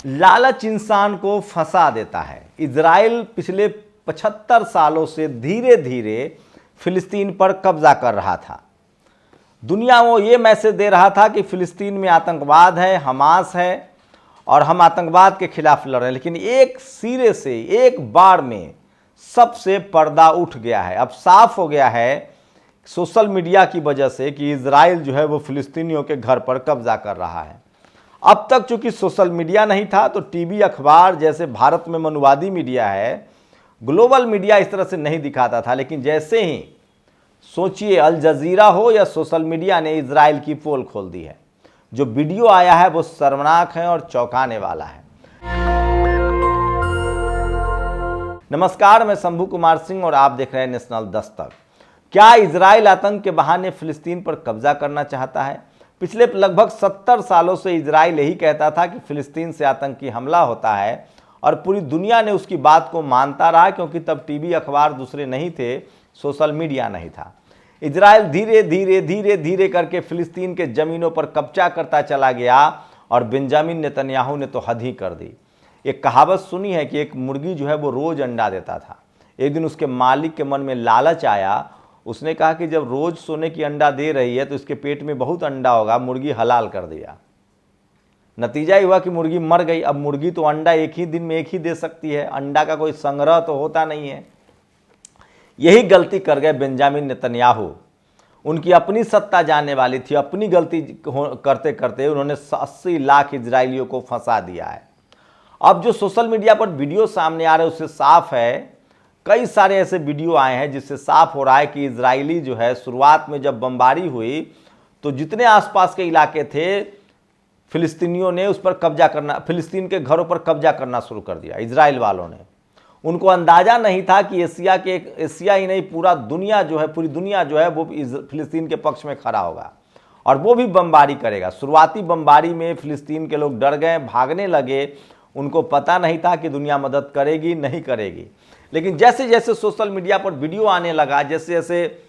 लालच इंसान को फंसा देता है। इजराइल पिछले 75 सालों से धीरे धीरे फिलिस्तीन पर कब्जा कर रहा था। दुनिया को ये मैसेज दे रहा था कि फिलिस्तीन में आतंकवाद है, हमास है और हम आतंकवाद के खिलाफ लड़ रहे हैं। लेकिन एक सिरे से एक बार में सबसे पर्दा उठ गया है। अब साफ हो गया है सोशल मीडिया की वजह से कि इजराइल जो है वो फिलिस्तीनियों के घर पर कब्जा कर रहा है। अब तक चूंकि सोशल मीडिया नहीं था तो टीवी, अखबार जैसे भारत में मनुवादी मीडिया है, ग्लोबल मीडिया इस तरह से नहीं दिखाता था। लेकिन जैसे ही सोचिए अल जजीरा हो या सोशल मीडिया ने इजराइल की पोल खोल दी है। जो वीडियो आया है वो शर्मनाक है और चौंकाने वाला है। नमस्कार, मैं शंभू कुमार सिंह और आप देख रहे हैं नेशनल दस्तक। क्या इजराइल आतंक के बहाने फिलिस्तीन पर कब्जा करना चाहता है? पिछले लगभग 70 सालों से इजराइल यही कहता था कि फिलिस्तीन से आतंकी हमला होता है और पूरी दुनिया ने उसकी बात को मानता रहा, क्योंकि तब टीवी, अखबार दूसरे नहीं थे, सोशल मीडिया नहीं था। इजराइल धीरे धीरे धीरे धीरे करके फिलिस्तीन के ज़मीनों पर कब्जा करता चला गया और बेंजामिन नेतन्याहू ने तो हद ही कर दी। एक कहावत सुनी है कि एक मुर्गी जो है वो रोज़ अंडा देता था। एक दिन उसके मालिक के मन में लालच आया। उसने कहा कि जब रोज़ सोने की अंडा दे रही है तो इसके पेट में बहुत अंडा होगा, मुर्गी हलाल कर दिया। नतीजा ये हुआ कि मुर्गी मर गई। अब मुर्गी तो अंडा एक ही दिन में एक ही दे सकती है, अंडा का कोई संग्रह तो होता नहीं है। यही गलती कर गए बेंजामिन नेतन्याहू। उनकी अपनी सत्ता जाने वाली थी, अपनी गलती करते करते उन्होंने 80 लाख इजरायलियों को फंसा दिया है। अब जो सोशल मीडिया पर वीडियो सामने आ रहे हैं उससे साफ है, कई सारे ऐसे वीडियो आए हैं जिससे साफ हो रहा है कि इजरायली जो है शुरुआत में जब बमबारी हुई तो जितने आसपास के इलाके थे फिलिस्तीनियों ने उस पर कब्जा करना, फिलिस्तीन के घरों पर कब्जा करना शुरू कर दिया इजराइल वालों ने। उनको अंदाजा नहीं था कि एशिया ही नहीं पूरा दुनिया जो है, पूरी दुनिया जो है वो फिलिस्तीन के पक्ष में खड़ा होगा और वो भी बमबारी करेगा। शुरुआती बमबारी में फिलिस्तीन के लोग डर गए, भागने लगे। उनको पता नहीं था कि दुनिया मदद करेगी नहीं करेगी। लेकिन जैसे जैसे सोशल मीडिया पर वीडियो आने लगा, जैसे जैसे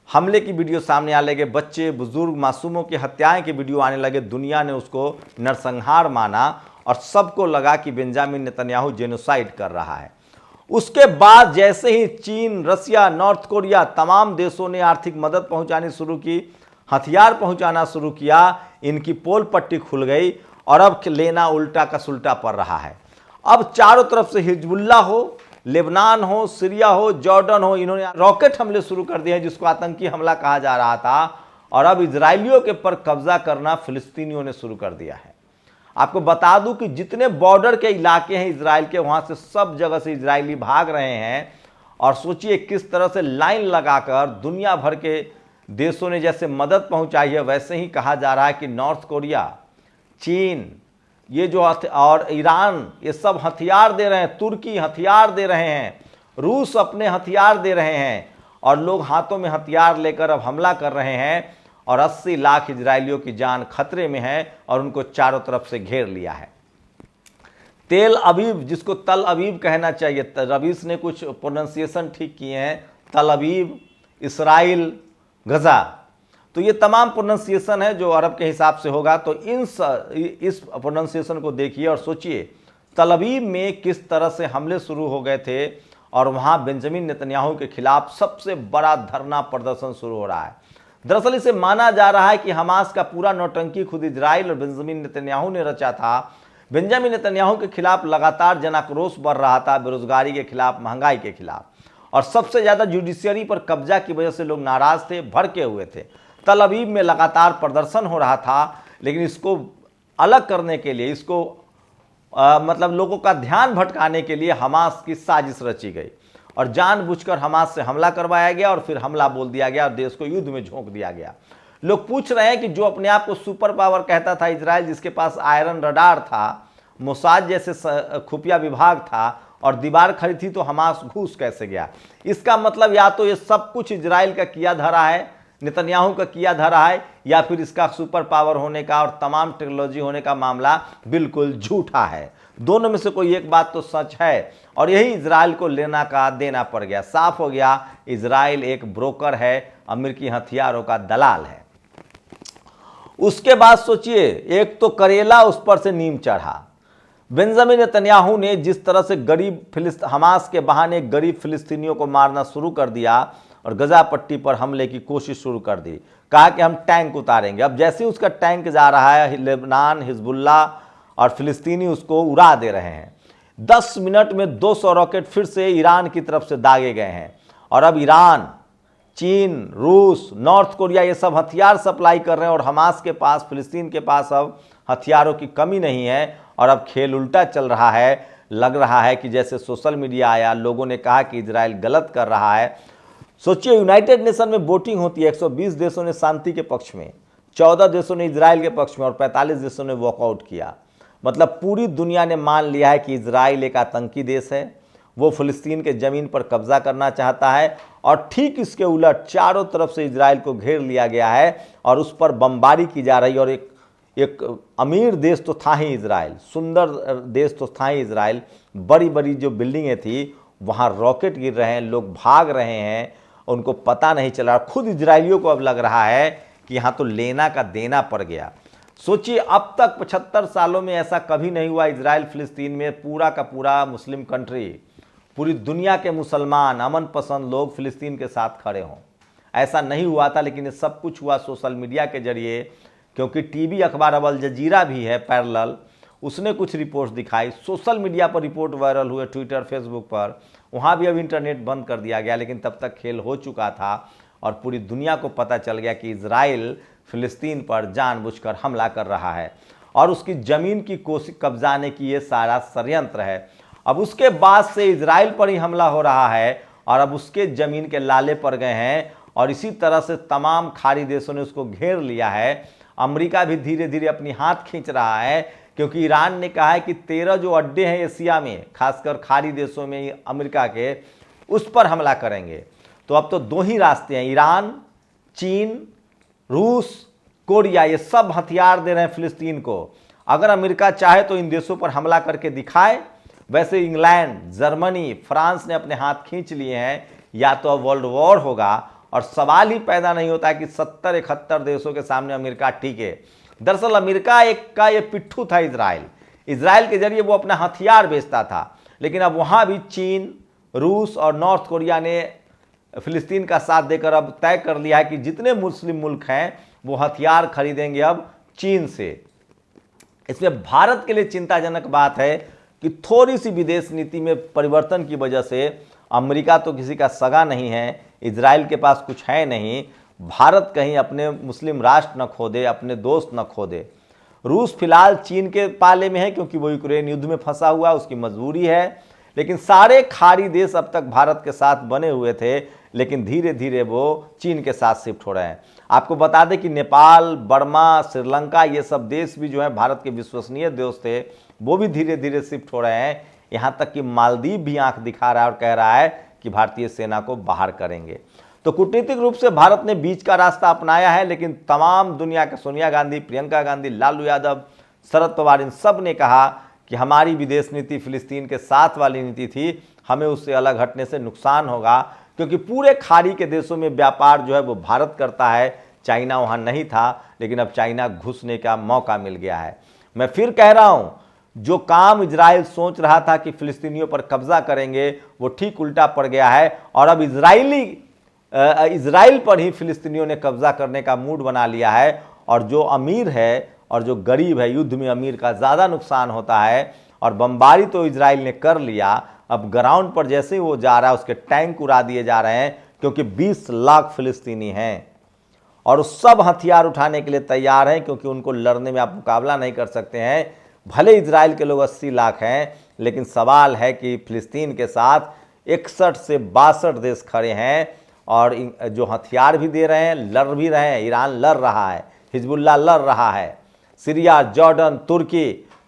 हमले की वीडियो सामने आने लगे, बच्चे, बुजुर्ग, मासूमों की हत्याएं के वीडियो आने लगे, दुनिया ने उसको नरसंहार माना और सबको लगा कि बेंजामिन नेतन्याहू जेनोसाइड कर रहा है। उसके बाद जैसे ही चीन, रसिया, नॉर्थ कोरिया, तमाम देशों ने आर्थिक मदद पहुंचानी शुरू की, हथियार पहुंचाना शुरू किया, इनकी पोल पट्टी खुल गई और अब लेना उल्टा का सुल्टा पड़ रहा है। अब चारों तरफ से हिजबुल्लाह हो, लेबनान हो, सीरिया हो, जॉर्डन हो, इन्होंने रॉकेट हमले शुरू कर दिए हैं जिसको आतंकी हमला कहा जा रहा था। और अब इजरायलियों के पर कब्जा करना फिलिस्तीनियों ने शुरू कर दिया है। आपको बता दूं कि जितने बॉर्डर के इलाके हैं इजराइल के, वहां से सब जगह से इजरायली भाग रहे हैं। और सोचिए किस तरह से लाइन लगाकर दुनिया भर के देशों ने जैसे मदद पहुंचाई है, वैसे ही कहा जा रहा है कि नॉर्थ कोरिया, चीन, ये जो और ईरान, ये सब हथियार दे रहे हैं। तुर्की हथियार दे रहे हैं, रूस अपने हथियार दे रहे हैं और लोग हाथों में हथियार लेकर अब हमला कर रहे हैं। और 80 लाख इजरायलियों की जान खतरे में है और उनको चारों तरफ से घेर लिया है। तेल अवीव, जिसको तल अवीव कहना चाहिए, रवीश ने कुछ प्रोनाउंसिएशन ठीक किए हैं, तल अवीव, इसराइल, गजा, तो ये तमाम प्रोनाउंसिएशन है जो अरब के हिसाब से होगा। तो इस प्रोनाउंसिएशन को देखिए और सोचिए तल अवीव में किस तरह से हमले शुरू हो गए थे और वहाँ बेंजामिन नेतन्याहू के खिलाफ सबसे बड़ा धरना प्रदर्शन शुरू हो रहा है। दरअसल इसे माना जा रहा है कि हमास का पूरा नौटंकी खुद इजराइल और बेंजामिन नेतन्याहू ने रचा था। बेंजामिन नेतन्याहू के खिलाफ लगातार जनाक्रोश बढ़ रहा था, बेरोजगारी के खिलाफ, महंगाई के खिलाफ, और सबसे ज़्यादा जुडिशियरी पर कब्जा की वजह से लोग नाराज थे, भड़के हुए थे। तल अवीव में लगातार प्रदर्शन हो रहा था, लेकिन इसको अलग करने के लिए, इसको मतलब लोगों का ध्यान भटकाने के लिए हमास की साजिश रची गई और जानबूझकर हमास से हमला करवाया गया और फिर हमला बोल दिया गया और देश को युद्ध में झोंक दिया गया। लोग पूछ रहे हैं कि जो अपने आप को सुपर पावर कहता था इजराइल, जिसके पास आयरन रडार था, मोसाद जैसे खुफिया विभाग था और दीवार खड़ी थी, तो हमास घुस कैसे गया? इसका मतलब या तो ये सब कुछ इजराइल का किया धरा है, नेतन्याहू का किया धरा है, या फिर इसका सुपर पावर होने का और तमाम टेक्नोलॉजी होने का मामला बिल्कुल झूठा है। दोनों में से कोई एक बात तो सच है और यही इजराइल को लेना का देना पड़ गया। साफ हो गया इजराइल एक ब्रोकर है, अमेरिकी हथियारों का दलाल है। उसके बाद सोचिए, एक तो करेला उस पर से नीम चढ़ा। बेंजामिन नेतन्याहू ने जिस तरह से हमास के बहाने गरीब फिलिस्तीनियों को मारना शुरू कर दिया और गजा पट्टी पर हमले की कोशिश शुरू कर दी, कहा कि हम टैंक उतारेंगे। अब जैसे ही उसका टैंक जा रहा है, लेबनान, हिजबुल्ला और फिलिस्तीनी उसको उड़ा दे रहे हैं। 10 मिनट में 200 रॉकेट फिर से ईरान की तरफ से दागे गए हैं और अब ईरान, चीन, रूस, नॉर्थ कोरिया ये सब हथियार सप्लाई कर रहे हैं और हमास के पास, फिलिस्तीन के पास अब हथियारों की कमी नहीं है। और अब खेल उल्टा चल रहा है। लग रहा है कि जैसे सोशल मीडिया आया, लोगों ने कहा कि इजराइल गलत कर रहा है। सोचिए, यूनाइटेड नेशन में वोटिंग होती है, 120 देशों ने शांति के पक्ष में, 14 देशों ने इजराइल के पक्ष में और 45 देशों ने वॉकआउट किया। मतलब पूरी दुनिया ने मान लिया है कि इजराइल एक आतंकी देश है, वो फिलिस्तीन के ज़मीन पर कब्जा करना चाहता है। और ठीक इसके उलट चारों तरफ से इजराइल को घेर लिया गया है और उस पर बमबारी की जा रही है। और एक अमीर देश तो था ही इजराइल, सुंदर देश तो था ही इजराइल, बड़ी बड़ी जो बिल्डिंगें थी वहाँ रॉकेट गिर रहे हैं, लोग भाग रहे हैं, उनको पता नहीं चला। खुद इजरायलियों को अब लग रहा है कि यहाँ तो लेना का देना पड़ गया। सोचिए, अब तक 75 सालों में ऐसा कभी नहीं हुआ इजराइल फिलिस्तीन में पूरा का पूरा मुस्लिम कंट्री, पूरी दुनिया के मुसलमान अमन पसंद लोग फिलिस्तीन के साथ खड़े हों। ऐसा नहीं हुआ था, लेकिन ये सब कुछ हुआ सोशल मीडिया के जरिए, क्योंकि टीवी अखबार अब अल जजीरा भी है पैरेलल, उसने कुछ रिपोर्ट दिखाई, सोशल मीडिया पर रिपोर्ट वायरल हुए, ट्विटर, फेसबुक पर। वहाँ भी अब इंटरनेट बंद कर दिया गया, लेकिन तब तक खेल हो चुका था और पूरी दुनिया को पता चल गया कि इजराइल फिलिस्तीन पर जानबूझकर हमला कर रहा है और उसकी ज़मीन की कोशिश कब्जाने की ये सारा षड्यंत्र है। अब उसके बाद से इजराइल पर ही हमला हो रहा है और अब उसके ज़मीन के लाले पड़ गए हैं और इसी तरह से तमाम खाड़ी देशों ने उसको घेर लिया है। अमेरिका भी धीरे धीरे अपनी हाथ खींच रहा है, क्योंकि ईरान ने कहा है कि 13 जो अड्डे हैं एशिया में, खासकर खाड़ी देशों में अमेरिका के, उस पर हमला करेंगे। तो अब तो 2 ही रास्ते हैं, ईरान, चीन, रूस, कोरिया, ये सब हथियार दे रहे हैं फिलिस्तीन को। अगर अमेरिका चाहे तो इन देशों पर हमला करके दिखाए। वैसे इंग्लैंड, जर्मनी, फ्रांस ने अपने हाथ खींच लिए हैं, या तो अब वर्ल्ड वॉर होगा और सवाल ही पैदा नहीं होता है कि 70-71 देशों के सामने अमेरिका टिके। दरअसल अमेरिका एक का ये पिट्ठू था इजराइल के जरिए वो अपना हथियार बेचता था, लेकिन अब वहाँ भी चीन, रूस और नॉर्थ कोरिया ने फिलिस्तीन का साथ देकर अब तय कर लिया है कि जितने मुस्लिम मुल्क हैं वो हथियार खरीदेंगे अब चीन से। इसमें भारत के लिए चिंताजनक बात है कि थोड़ी सी विदेश नीति में परिवर्तन की वजह से अमेरिका तो किसी का सगा नहीं है, इजराइल के पास कुछ है नहीं, भारत कहीं अपने मुस्लिम राष्ट्र न खो दे, अपने दोस्त न खो दे। रूस फिलहाल चीन के पाले में है क्योंकि वो यूक्रेन युद्ध में फंसा हुआ, उसकी मजबूरी है। लेकिन सारे खाड़ी देश अब तक भारत के साथ बने हुए थे, लेकिन धीरे धीरे वो चीन के साथ शिफ्ट हो रहे हैं। आपको बता दें कि नेपाल, बर्मा, श्रीलंका, ये सब देश भी जो है भारत के विश्वसनीय दोस्त थे, वो भी धीरे धीरे शिफ्ट हो रहे हैं। यहाँ तक कि मालदीव भी आंख दिखा रहा है और कह रहा है कि भारतीय सेना को बाहर करेंगे। तो कूटनीतिक रूप से भारत ने बीच का रास्ता अपनाया है, लेकिन तमाम दुनिया के सोनिया गांधी, प्रियंका गांधी, लालू यादव, शरद पवार, इन सब ने कहा कि हमारी विदेश नीति फिलिस्तीन के साथ वाली नीति थी, हमें उससे अलग हटने से नुकसान होगा, क्योंकि पूरे खाड़ी के देशों में व्यापार जो है वो भारत करता है। चाइना वहाँ नहीं था, लेकिन अब चाइना घुसने का मौका मिल गया है। मैं फिर कह रहा हूँ, जो काम इजराइल सोच रहा था कि फिलिस्तीनियों पर कब्जा करेंगे, वो ठीक उल्टा पड़ गया है और अब इजराइल पर ही फिलिस्तीनियों ने कब्जा करने का मूड बना लिया है। और जो अमीर है और जो गरीब है, युद्ध में अमीर का ज़्यादा नुकसान होता है। और बमबारी तो इजराइल ने कर लिया, अब ग्राउंड पर जैसे ही वो जा रहा है उसके टैंक उड़ा दिए जा रहे हैं, क्योंकि 20 लाख फिलिस्तीनी हैं और सब हथियार उठाने के लिए तैयार हैं, क्योंकि उनको लड़ने में आप मुकाबला नहीं कर सकते हैं। भले इजराइल के लोग 80 लाख हैं, लेकिन सवाल है कि फिलिस्तीन के साथ 61 से 62 देश खड़े हैं और जो हथियार भी दे रहे हैं, लड़ भी रहे हैं। ईरान लड़ रहा है, हिजबुल्ला लड़ रहा है, सीरिया, जॉर्डन,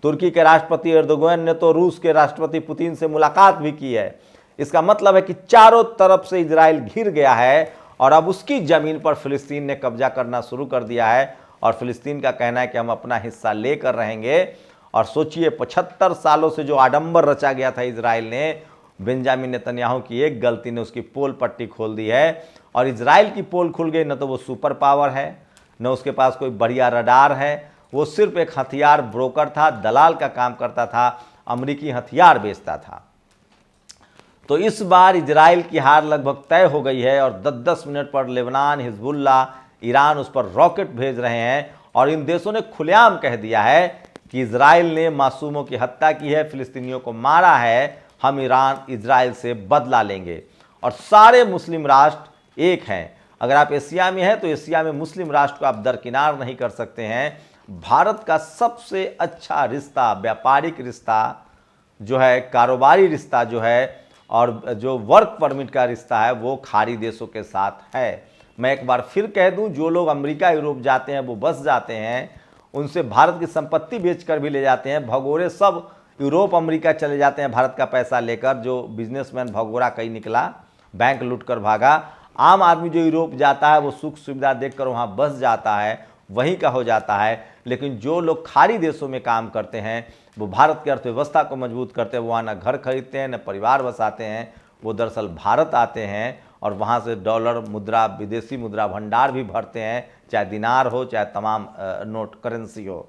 तुर्की के राष्ट्रपति एर्दोगन ने तो रूस के राष्ट्रपति पुतिन से मुलाकात भी की है। इसका मतलब है कि चारों तरफ से इजराइल घिर गया है और अब उसकी ज़मीन पर फिलिस्तीन ने कब्जा करना शुरू कर दिया है। और फिलिस्तीन का कहना है कि हम अपना हिस्सा लेकर रहेंगे। और सोचिए, 75 सालों से जो आडंबर रचा गया था इजराइल ने, बेंजामिन नेतन्याहू की एक गलती ने उसकी पोल पट्टी खोल दी है। और इजराइल की पोल खुल गई, न तो वो सुपर पावर है, न उसके पास कोई बढ़िया रडार है। वो सिर्फ एक हथियार ब्रोकर था, दलाल का काम करता था, अमेरिकी हथियार बेचता था। तो इस बार इजराइल की हार लगभग तय हो गई है और 10-10 मिनट पर लेबनान, हिजबुल्ला, ईरान उस पर रॉकेट भेज रहे हैं और इन देशों ने खुलेआम कह दिया है कि इजराइल ने मासूमों की हत्या की है, फिलिस्तीनियों को मारा है, हम इजराइल से बदला लेंगे। और सारे मुस्लिम राष्ट्र एक हैं। अगर आप एशिया में हैं तो एशिया में मुस्लिम राष्ट्र को आप दरकिनार नहीं कर सकते हैं। भारत का सबसे अच्छा रिश्ता, व्यापारिक रिश्ता जो है, कारोबारी रिश्ता जो है और जो वर्क परमिट का रिश्ता है वो खाड़ी देशों के साथ है। मैं एक बार फिर कह दूं, जो लोग अमेरिका यूरोप जाते हैं वो बस जाते हैं, उनसे भारत की संपत्ति बेचकर भी ले जाते हैं। भगोरे सब यूरोप अमेरिका चले जाते हैं भारत का पैसा लेकर। जो बिजनेसमैन भगोरा कहीं निकला, बैंक लूट कर भागा। आम आदमी जो यूरोप जाता है वो सुख सुविधा देखकर वहाँ बस जाता है, वहीं का हो जाता है। लेकिन जो लोग खाड़ी देशों में काम करते हैं वो भारत की अर्थव्यवस्था को मजबूत करते हैं। वहाँ न घर खरीदते हैं, न परिवार बसाते हैं, वो दरअसल भारत आते हैं और वहाँ से डॉलर मुद्रा, विदेशी मुद्रा भंडार भी भरते हैं, चाहे दिनार हो चाहे तमाम नोट करेंसी हो।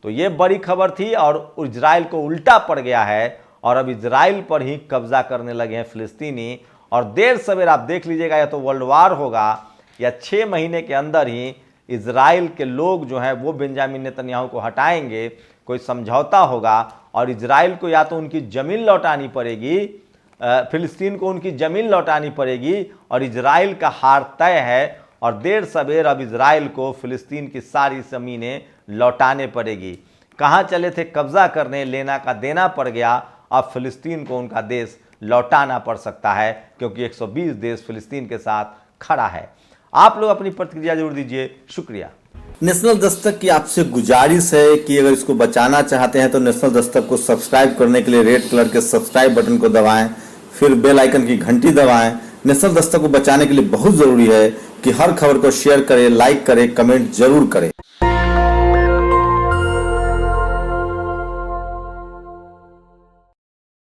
तो ये बड़ी खबर थी और इजराइल को उल्टा पड़ गया है और अब इजराइल पर ही कब्जा करने लगे हैं फिलिस्तीनी। और देर सवेर आप देख लीजिएगा, या तो वर्ल्ड वार होगा या 6 महीने के अंदर ही इजराइल के लोग जो हैं वो बेंजामिन नेतन्याहू को हटाएंगे, कोई समझौता होगा और इजराइल को या तो उनकी ज़मीन लौटानी पड़ेगी, फिलिस्तीन को उनकी ज़मीन लौटानी पड़ेगी और इजराइल का हार तय है। और देर सवेर अब इजराइल को फिलिस्तीन की सारी ज़मीनें लौटाने पड़ेगी। कहाँ चले थे कब्जा करने, लेना का देना पड़ गया। अब फिलिस्तीन को उनका देश लौटाना पड़ सकता है क्योंकि 120 देश फिलिस्तीन के साथ खड़ा है। आप लोग अपनी प्रतिक्रिया जरूर दीजिए। शुक्रिया। नेशनल दस्तक की आपसे गुजारिश है कि अगर इसको बचाना चाहते हैं तो नेशनल दस्तक को सब्सक्राइब करने के लिए रेड कलर के सब्सक्राइब बटन को दबाएं, फिर बेल आइकन की घंटी दबाएं। नेशनल दस्तक को बचाने के लिए बहुत जरूरी है कि हर खबर को शेयर करें, लाइक करें, कमेंट जरूर करें।